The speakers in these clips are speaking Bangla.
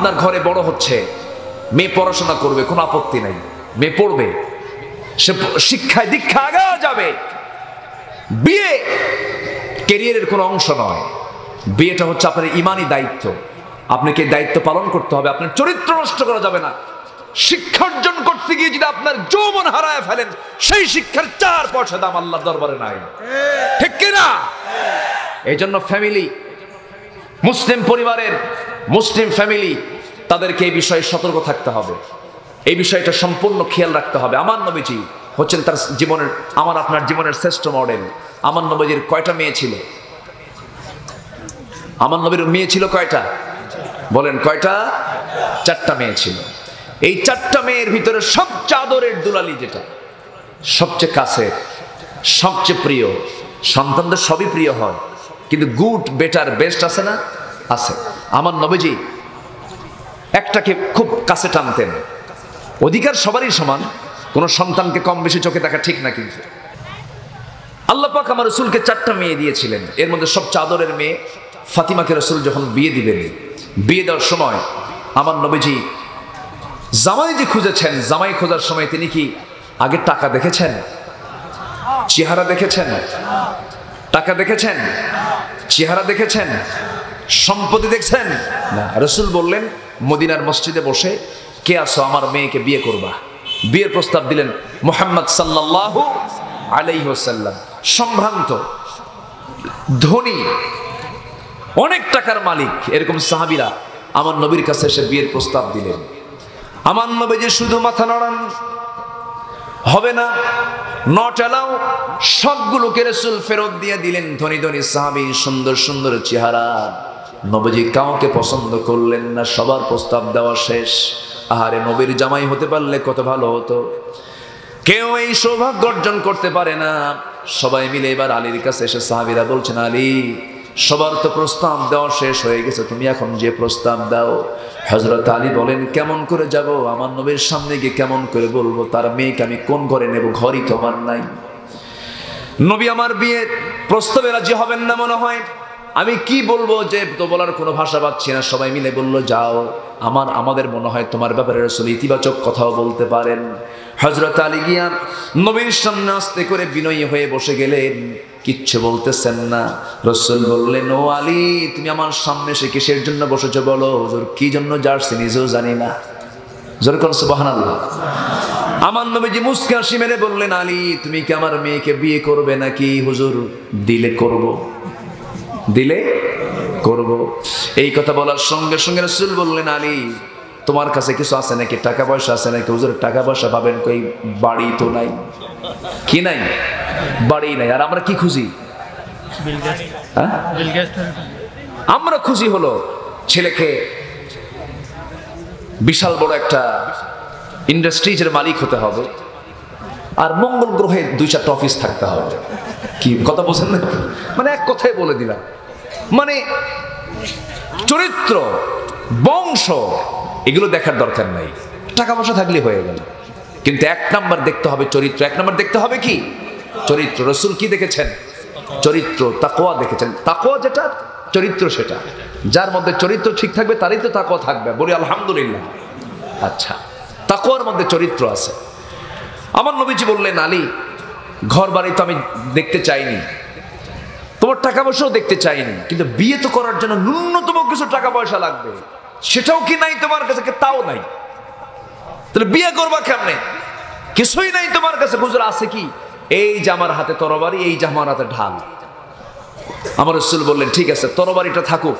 আপনার ঘরে বড় হচ্ছে, মেয়ে পড়াশোনা করবে, কোনো আপত্তি নাই, মেয়ে পড়বে, সে শিক্ষায় দীক্ষা আগা যাবে। বিয়ে ক্যারিয়ারের কোনো অংশ নয়, বিয়েটা হচ্ছে আপনার ইমানি দায়িত্ব। আপনাকে দায়িত্ব পালন করতে হবে, আপনার চরিত্র নষ্ট করা যাবে না। শিক্ষা অর্জন করতে গিয়ে যদি আপনার যৌবন হারায় ফেলেন, সেই শিক্ষার 4 পয়সা দাম আল্লাহর দরবারে নাই, ঠিক কিনা? এই জন্য ফ্যামিলি, মুসলিম পরিবারের মুসলিম ফ্যামিলি, তাদেরকে এই বিষয়ে সতর্ক থাকতে হবে, এই বিষয়টা সম্পূর্ণ খেয়াল রাখতে হবে। আমার নবীজি হচ্ছেন তার জীবনের, আমার আপনার জীবনের শ্রেষ্ঠ মডেল। আমার নবীজির কয়টা মেয়ে ছিল? আমার নবীর মেয়ে ছিল কয়টা? বলেন কয়টা? 4টা মেয়ে ছিল। এই 4টা মেয়ের ভিতরে সবচেয়ে আদরের দুলালি, যেটা সবচেয়ে কাছে, সবচেয়ে প্রিয়, সন্তানদের সবই প্রিয় হয়, কিন্তু গুড, বেটার, বেস্ট আছে না? আছে। আমার নবীজি একটাকে খুব কাছে টানতেন। অধিকার সবারই সমান, কোনো সন্তানকে কম বেশি চোখে দেখা ঠিক না, কিন্তু আল্লাহ পাক আমার রাসূলকে 4টা মেয়ে দিয়েছিলেন। এর মধ্যে সবচেয়ে আদরের মেয়ে ফাতিমাকে রাসূল যখন বিয়ে দিবেন, বিয়ে দেওয়ার সময় আমার নবীজি জামাই যে খুঁজেছেন, জামাই খোঁজার সময় তিনি কি আগে টাকা দেখেছেন, চেহারা দেখেছেন? টাকা দেখেছেন, চেহারা দেখেছেন, সম্পত্তি দেখছেন না। রাসূল বললেন, মদিনার মসজিদে বসে, কে আসো, আমার মেয়েকে বিয়ে করবা? বিয়ের প্রস্তাব দিলেন মুহাম্মদ সাল্লাল্লাহু আলাইহি ওয়াসাল্লাম। সম্ভ্রান্ত, ধনী, অনেক টাকার মালিক এরকম সাহাবীরা আমার নবীর কাছে এসে বিয়ের প্রস্তাব দিলেন। আমার নবী যে শুধু মাথা নাড়ান, হবে না, নট অ্যালাউ, সবগুলোকে রাসূল ফেরত দিয়ে দিলেন। ধনী ধনী সাহাবী, সুন্দর সুন্দর চেহারা, নবীজি কাউকে পছন্দ করলেন না, সবার প্রস্তাব দেওয়া শেষ। আহারে, নবীর জামাই হতে পারলে কত ভালো হতো। কেউ এই সৌভাগ্য অর্জন করতে পারে না। সবাই মিলে এবার আলীর কাছে এসে সাহাবীরা বলছেন, আলী, সবার তো প্রস্তাব দেওয়া শেষ হয়ে গেছে, তুমি এখন যে প্রস্তাব দাও। হযরত আলী বলেন, কেমন করে যাব? আমার নবীর সামনে গিয়ে কেমন করে বলবো তার মেয়েকে আমি কোন ঘরে নেব? ঘরই তো আমার নাই। নবী আমার বিয়ের প্রস্তাবে রাজি হবেন না মনে হয়। আমি কি বলবো, যে তো বলার কোনো ভাষা পাচ্ছি না। সবাই মিলে বলল, যাও, আমাদের মনে হয় তোমার ব্যাপারে রাসূল ইতিবাচক কথাও বলতে পারেন। হযরত আলী গিয়া নবীর সামনে আস্তে করে বিনয়ী হয়ে বসে গেলেন, কিচ্ছু বলতেছেন না। রাসূল বললেন, ও আলী, তুমি আমার সামনে এসে কিসের জন্য বসেছো বলো? হুজুর, কি জন্য যাচ্ছি নিজেও জানি না। জোরে করো সুবহানাল্লাহ। আমার নবীজি মুস্কি হাসি মেরে বললেন, আলী, তুমি কি আমার মেয়েকে বিয়ে করবে নাকি? হুজুর, দিলে করব, দিলে করব। এই কথা বলার সঙ্গে সঙ্গে রাসূল বললেন, আলী, তোমার কাছে কিছু আছে নাকি? টাকা পয়সা আছে নাকি? হুজুর, টাকা পয়সা পাবেন কই? বাড়ি তো নাই। কি নাই? বাড়ি নাই। আর আমরা কি খুঁজি? আমরা খুশি হলো ছেলেকে বিশাল বড় একটা ইন্ডাস্ট্রিজের মালিক হতে হবে, আর মঙ্গল গ্রহে 2-4টা অফিস থাকতে হবে। কি কথা বলছেন না? মানে এক কথায় বলে দিলাম, মানে চরিত্র, বংশ, এগুলো দেখার দরকার নাই, টাকা পয়সা থাকলে হয়ে গেল। কিন্তু 1 নাম্বার দেখতে হবে চরিত্র। 1 নাম্বার দেখতে হবে কি? চরিত্র। রাসূল কি দেখেছেন? চরিত্র, তাকওয়া দেখেছেন। তাকওয়া যেটা, চরিত্র সেটা। যার মধ্যে চরিত্র ঠিক থাকবে তারই তো তাকওয়া থাকবে। বলি আলহামদুলিল্লাহ। আচ্ছা, তাকওয়ার মধ্যে চরিত্র আছে। আমার নবীজি বললেন, আলী, ঘর বাড়ি তো আমি দেখতে চাইনি, তোমার টাকা পয়সাও দেখতে চাইনি, কিন্তু বিয়ে তো করার জন্য ন্যূনতম কিছু টাকা পয়সা লাগবে, সেটাও কি নাই তোমার কাছে? তাও নাই, তাহলে বিয়ে করবা কেমনে? কিছুই নাই তোমার কাছে। হুজুর, আছে কি? এই যে আমার হাতে তরবারি, এই যে আমার হাতে ঢাল। আমার রাসূল বললেন, ঠিক আছে, তরবারিটা থাকুক,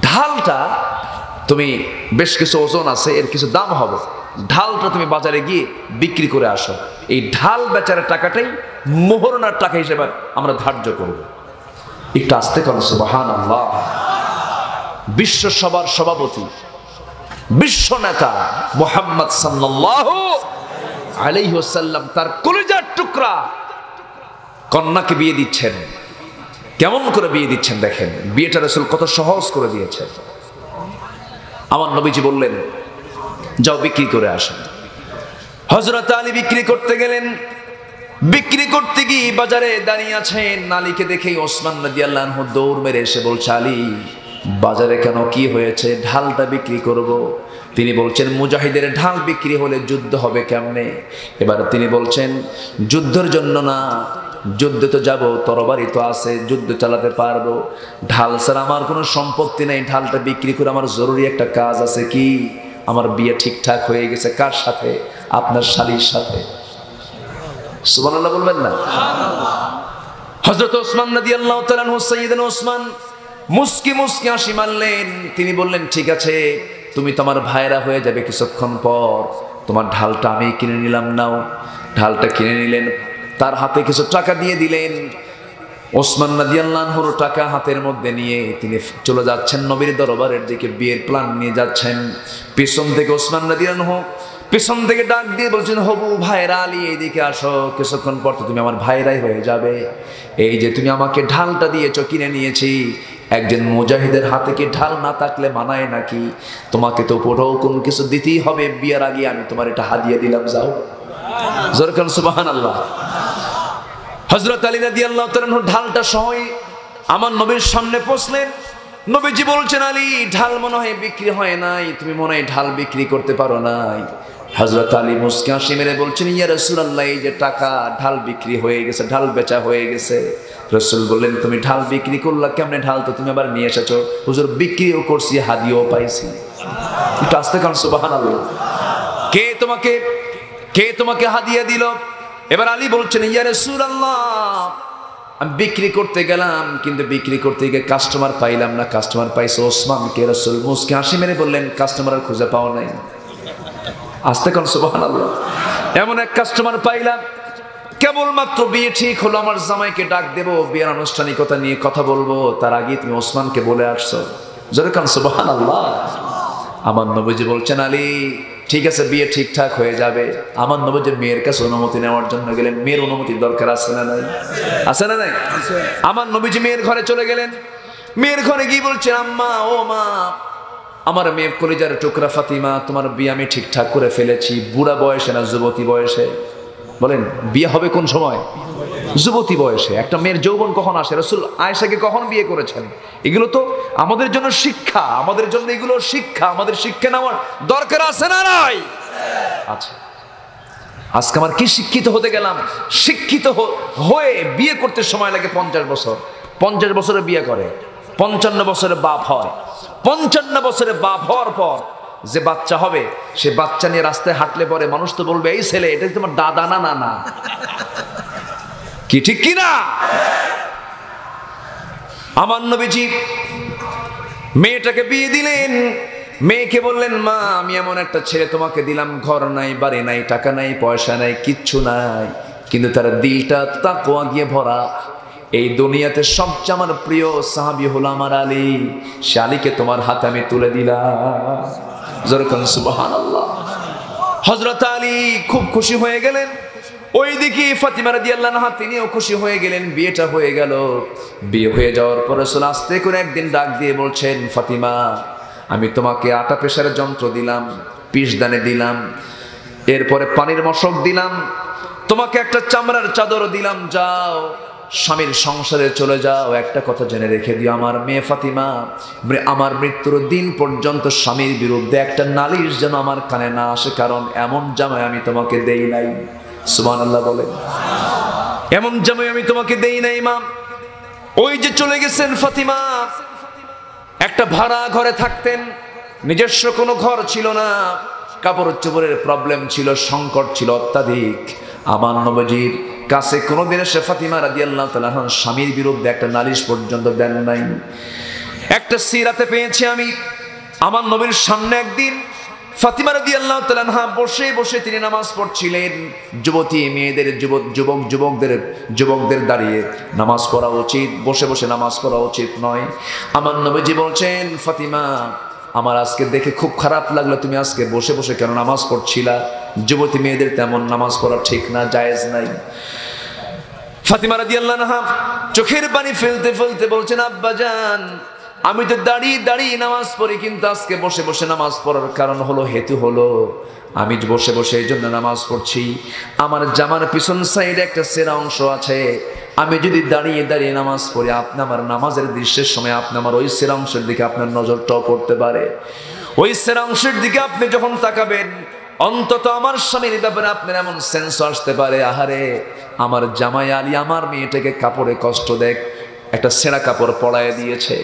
ঢালটা তুমি, বেশ কিছু ওজন আছে, এর কিছু দাম হবে, ঢালটা তুমি বাজারে গিয়ে বিক্রি করে আসো। এই ঢাল বেচারের টাকাটাই মোহরনার টাকা হিসেবে আমরা ধার্য করব। একটু আস্তে করো সুবহানাল্লাহ। বিশ্ব সভার সভাপতি, বিশ্ব নেতা মুহাম্মদ সাল্লাল্লাহু আলাইহি ওয়াসাল্লাম তার কলিজার টুকরা কন্যাকে বিয়ে দিচ্ছেন। কেমন করে বিয়ে দিচ্ছেন দেখেন, বিয়েটা রাসূল কত সহজ করে দিয়েছেন। আমার নবীজি বললেন, যাও বিক্রি করে আসো। হযরত আলী বিক্রি করতে গেলেন। বিক্রি করতে গিয়ে বাজারে দাঁড়িয়ে আছেন, আলীকে দেখেই ওসমান রাদিয়াল্লাহু আনহু দৌড় মেরে এসে বলছে, আলী, বাজারে কেন, কি হয়েছে? ঢালটা বিক্রি করব। তিনি বলছেন মুজাহিদের ঢাল বিক্রি হলে যুদ্ধ হবে কেমনে? এবার তিনি বলছেন যুদ্ধের জন্য না, যুদ্ধে তো যাব, তরবারি তো আছে, যুদ্ধ চালাতে পারবো, ঢাল ছাড়া আমার কোনো সম্পত্তি নেই, ঢালটা বিক্রি করে আমার জরুরি একটা কাজ আছে। কি? আমার বিয়ে ঠিকঠাক হয়ে গেছে। কার সাথে? আপনার শালীর সাথে। সুবহানাল্লাহ বলবেন না? হযরত ওসমান রাদিয়াল্লাহু তাআলা আনহু, সাইয়্যিদনা ওসমান মুস্কি মুস্কি হাসি মারলেন। তিনি বললেন ঠিক আছে, তুমি তোমার ভাইরা হয়ে যাবে কিছুক্ষণ পর, তোমার ঢালটা আমি কিনে নিলাম, নাও। ঢালটা কিনে নিলেন, তার হাতে কিছু টাকা দিয়ে দিলেন। ওসমান রাদিয়াল্লাহু আনহুর টাকা হাতের মধ্যে নিয়ে তিনি চলে যাচ্ছেন নবীর দরবারের দিকে, বিয়ের প্ল্যান নিয়ে যাচ্ছেন। পিছন থেকে ওসমান রাদিয়াল্লাহু আনহু পিছন থেকে ডাক দিয়ে বলছেন, হবু ভাইরা আলী এইদিকে আসো, কিছুক্ষণ পর তো তুমি আমার ভাইরাই হয়ে যাবে। এই যে তুমি আমাকে ঢালটা দিয়েছো, কিনে নিয়েছি, একজন মুজাহিদের হাতে কি ঢাল না থাকলে মানায় নাকি? তোমাকে তো পুরো কোন কিছু দিতেই হবে, বিয়ের আগে আমি তোমার এটা হাদিয়া দিলাম, যাও। জোরে বলেন সুবহানাল্লাহ। হযরত আলী রাদিয়াল্লাহু তাআলা ঢালটা সহই আমার নবীর সামনে পৌঁছলেন। নবীজি বলছেন, আলী ঢাল মনে হয় বিক্রি হয় নাই, তুমি মনে হয় ঢাল বিক্রি করতে পারো নাই। হযরত আলী মুস্কি হাসি মেরে বলছেন, ইয়া রাসূলুল্লাহ, এই যে টাকা, ঢাল বিক্রি হয়ে গেছে, ঢাল বেচা হয়ে গেছে। রাসূল বললেন, তুমি ঢাল বিক্রি করলা কেমনে? ঢাল তো তুমি আবার নিয়ে এসেছো। হুজুর, বিক্রিও করছি, হাদিয়াও পাইছি। একটু আস্তে কান সুবহানাল্লাহ। কে তোমাকে হাদিয়া দিল? এবার আলী বলছেন, ইয়া রাসূলুল্লাহ, আমি বিক্রি করতে গেলাম, কিন্তু বিক্রি করতে গিয়ে কাস্টমার পাইলাম না। কাস্টমার পাইছে ওসমানকে। রাসূল মুস্কি হাসি মেরে বললেন, কাস্টমার আর খুঁজে পাওয়া নাই। আস্তে কান সুবহানাল্লাহ। এমন এক কাস্টমার পাইলাম, কেবলমাত্র বিয়ে ঠিক হলো, আমার জামাইকে ডাক দেবো, বিয়ের আনুষ্ঠানিকতা নিয়ে কথা বলবো, তার আগে তুমি ওসমানকে বলে আসছো। জোরে কান সুবহানাল্লাহ। আমার নবীজি বলছেন, আলী ঠিক আছে, বিয়ে ঠিকঠাক হয়ে যাবে। আমার নবীজি মেয়ের কাছে অনুমতি নেওয়ার জন্য গেলেন। মেয়ের অনুমতির দরকার আছে না নাই? আছে না নাই? আমার নবীজি মেয়ের ঘরে চলে গেলেন। মেয়ের ঘরে গিয়ে বলছেন, আম্মা, ও মা, আমার মেয়ে কলিজার টুকরা ফাতিমা, তোমার বিয়ে আমি ঠিকঠাক করে ফেলেছি। বুড়া বয়সে না যুবতী বয়সে? বলেন, বিয়ে হবে কোন সময়? যুবতী বয়সে। একটা মেয়ের যৌবন কখন আসে? রাসূল আয়েশাকে কখন বিয়ে করেছেন? এগুলো তো আমাদের জন্য শিক্ষা, আমাদের জন্য এগুলো শিক্ষা, আমাদের শিক্ষা নেওয়ার দরকার আছে না নাই? আচ্ছা, আজকে আমার কি শিক্ষিত হতে গেলাম? শিক্ষিত হয়ে বিয়ে করতে সময় লাগে 50 বছর। 50 বছরে বিয়ে করে, 55 বছরে বাপ হয়। 55 বছরে বাপ হওয়ার পর যে বাচ্চা হবে, সে বাচ্চা নিয়ে রাস্তায় হাঁটলে পরে মানুষ তো বলবে, এই ছেলে, এটা তোমার দাদা না নানা। কি ঠিক কি না? আমার নবীজি মেয়েটাকে বিয়ে দিলেন। মেয়েকে বললেন, মা, আমি এমন একটা ছেলে তোমাকে দিলাম, ঘর নাই, বাড়ি নাই, টাকা নাই, পয়সা নাই, কিচ্ছু নাই, কিন্তু তার দিলটা তাকওয়া দিয়ে ভরা। এই দুনিয়াতে সবচেয়ে আমার প্রিয় সাহাবী হলো আমার আলী। সে আলীকে তোমার হাতে আমি তুলে দিলাম। জোরে বলেন সুবহানাল্লাহ। হযরত আলী খুব খুশি হয়ে গেলেন। ওইদিকে ফাতিমা রাদিয়াল্লাহু আনহা, তিনিও খুশি হয়ে গেলেন। বিয়েটা হয়ে গেল। বিয়ে হয়ে যাওয়ার পর রাসূল আস্তে করে একদিন ডাক দিয়ে বলছেন, ফাতিমা, আমি তোমাকে আটা পেশার যন্ত্র দিলাম, পিষদানে দিলাম, এরপরে পানির মশক দিলাম, তোমাকে একটা চামড়ার চাদর দিলাম, যাও স্বামীর সংসারে চলে যাও। একটা কথা জেনে রেখে দিও, আমার মেয়ে ফাতিমা, আমার মৃত্যুর দিন পর্যন্ত স্বামীর বিরুদ্ধে একটা নালিশ যেন আমার কানে না আসে, কারণ এমন জামাই আমি তোমাকে দেই নাই। সুবহানাল্লাহ বলে, এমন জামাই আমি তোমাকে দেই নাই মা। ওই যে চলে গেছেন ফাতিমা, একটা ভাড়া ঘরে থাকতেন, নিজস্ব কোনো ঘর ছিল না, কাপড় চোপড়ের প্রবলেম ছিল, সংকট ছিল অত্যাধিক। আমার নবীজির কাছে কোনোদিন এসে ফাতিমা রাদিয়াল্লাহু তাআলা স্বামীর বিরুদ্ধে একটা নালিশ পর্যন্ত দেন নাই। একটা সিরাতে পেয়েছি আমি, আমার নবীর সামনে একদিন ফাতিমা রাদিয়াল্লাহু তাআলা বসে বসে তিনি নামাজ পড়ছিলেন। যুবতী মেয়েদের, যুবকদের দাঁড়িয়ে নামাজ পড়া উচিত, বসে বসে নামাজ পড়া উচিত নয়। আমার নবীজি বলছেন, ফাতিমা, আমার আজকে দেখে খুব খারাপ লাগলো, তুমি আজকে বসে বসে কেন নামাজ পড়ছিলা? যুবতী মেয়েদের তেমন নামাজ পড়া ঠিক না, জায়েজ নাই। ফাতিমা রাদিয়াল্লাহু আনহা চোখের পানি ফেলতে ফেলতে বলছেন, আব্বাজান, আমি তো দাঁড়িয়ে দাঁড়িয়ে নামাজ পড়ি, কিন্তু আজকে বসে বসে নামাজ পড়ার কারণ হলো, হেতু হলো, আমি বসে বসে এই জন্য নামাজ পড়ছি, আমার জামার পিছন সাইডে একটা সেরা অংশ আছে, আমি যদি দাঁড়িয়ে দাঁড়িয়ে নামাজ পড়ি, আপনি আমার নামাজের দৃশ্যের সময় আপনি আমার ওই সেরাংশের দিকে আপনার নজরটাও করতে পারে। ওই সেরাংশের দিকে আপনি যখন তাকাবেন, অন্তত আমার স্বামীর ব্যাপারে আপনার এমন সেন্স আসতে পারে, আহারে আমার জামাই আলী আমার মেয়েটাকে কাপড়ে কষ্ট দেখ, একটা ছেঁড়া কাপড় পরায় দিয়েছে,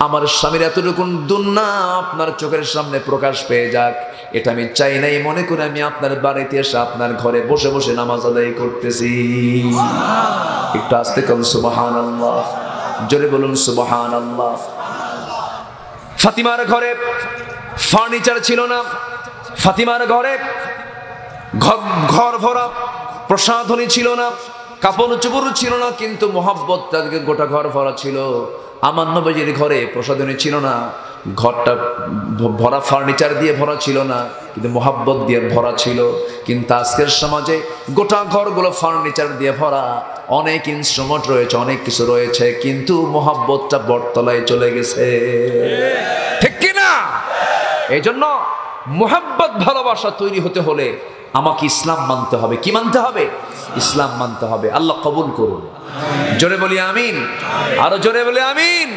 আমার স্বামীর এতটুকুন দুন্না আপনার চোখের সামনে প্রকাশ পেয়ে যাক, এটা আমি চাই নাই মনে করে আমি আপনার বাড়িতে এসে আপনার ঘরে বসে বসে নামাজ আদায় করতেছি। একটু আস্তে করুন সুবহানাল্লাহ, জোরে বলুন সুবহানাল্লাহ। ফাতিমার ঘরে ফার্নিচার ছিল না, ফাতিমার ঘরে ঘর ভরা প্রসাধনী ছিল না, কাপড় চোপড় ছিল না, কিন্তু মোহাব্বত তাদেরকে গোটা ঘর ভরা ছিল। আমার নবীজির ঘরে প্রসাধনী ছিল না, ঘরটা ভরা ফার্নিচার দিয়ে ভরা ছিল না, কিন্তু মোহাব্বত দিয়ে ভরা ছিল। কিন্তু আজকের সমাজে গোটা ঘরগুলো ফার্নিচার দিয়ে ভরা, অনেক ইনস্ট্রুমেন্ট রয়েছে, অনেক কিছু রয়েছে, কিন্তু মোহাব্বতটা বটতলায় চলে গেছে, ঠিক কিনা? এই জন্য মোহাব্বত ভালোবাসা তৈরি হতে হলে আমাকে ইসলাম মানতে হবে। কি মানতে হবে? ইসলাম মানতে হবে। আল্লাহ কবুল করুন। জোরে বলি আমিন, আরো জোরে বলি আমিন।